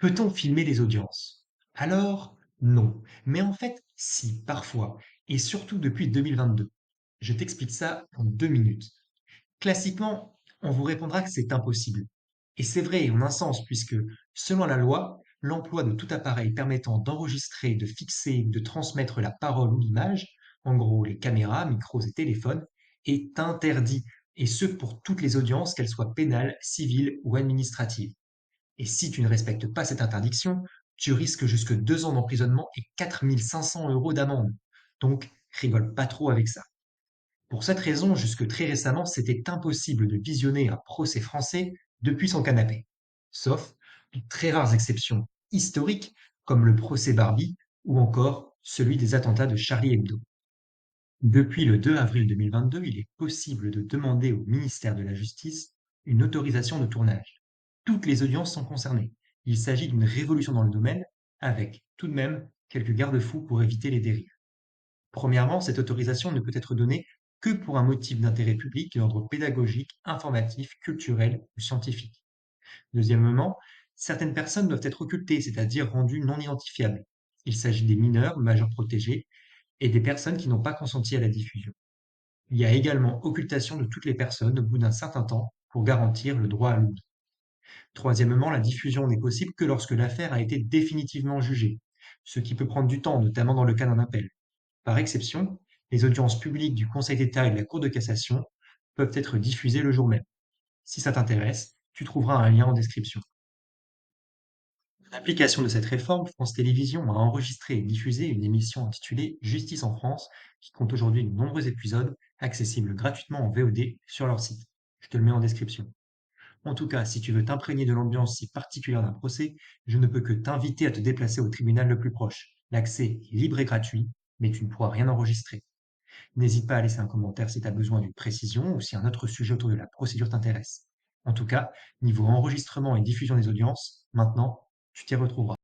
Peut-on filmer les audiences? Alors, non. Mais en fait, si, parfois, et surtout depuis 2022. Je t'explique ça en 2 minutes. Classiquement, on vous répondra que c'est impossible. Et c'est vrai en un sens, puisque, selon la loi, l'emploi de tout appareil permettant d'enregistrer, de fixer ou de transmettre la parole ou l'image, en gros les caméras, micros et téléphones, est interdit, et ce pour toutes les audiences, qu'elles soient pénales, civiles ou administratives. Et si tu ne respectes pas cette interdiction, tu risques jusque 2 ans d'emprisonnement et 4 500 € d'amende. Donc, rigole pas trop avec ça. Pour cette raison, jusque très récemment, c'était impossible de visionner un procès français depuis son canapé. Sauf de très rares exceptions historiques, comme le procès Barbie ou encore celui des attentats de Charlie Hebdo. Depuis le 2 avril 2022, il est possible de demander au ministère de la Justice une autorisation de tournage. Toutes les audiences sont concernées. Il s'agit d'une révolution dans le domaine, avec tout de même quelques garde-fous pour éviter les dérives. Premièrement, cette autorisation ne peut être donnée que pour un motif d'intérêt public d'ordre pédagogique, informatif, culturel ou scientifique. Deuxièmement, certaines personnes doivent être occultées, c'est-à-dire rendues non identifiables. Il s'agit des mineurs, majeurs protégés, et des personnes qui n'ont pas consenti à la diffusion. Il y a également occultation de toutes les personnes au bout d'un certain temps pour garantir le droit à l'oubli. Troisièmement, la diffusion n'est possible que lorsque l'affaire a été définitivement jugée, ce qui peut prendre du temps, notamment dans le cas d'un appel. Par exception, les audiences publiques du Conseil d'État et de la Cour de cassation peuvent être diffusées le jour même. Si ça t'intéresse, tu trouveras un lien en description. En application de cette réforme, France Télévisions a enregistré et diffusé une émission intitulée Justice en France, qui compte aujourd'hui de nombreux épisodes, accessibles gratuitement en VOD sur leur site. Je te le mets en description. En tout cas, si tu veux t'imprégner de l'ambiance si particulière d'un procès, je ne peux que t'inviter à te déplacer au tribunal le plus proche. L'accès est libre et gratuit, mais tu ne pourras rien enregistrer. N'hésite pas à laisser un commentaire si tu as besoin d'une précision ou si un autre sujet autour de la procédure t'intéresse. En tout cas, niveau enregistrement et diffusion des audiences, maintenant, tu t'y retrouveras.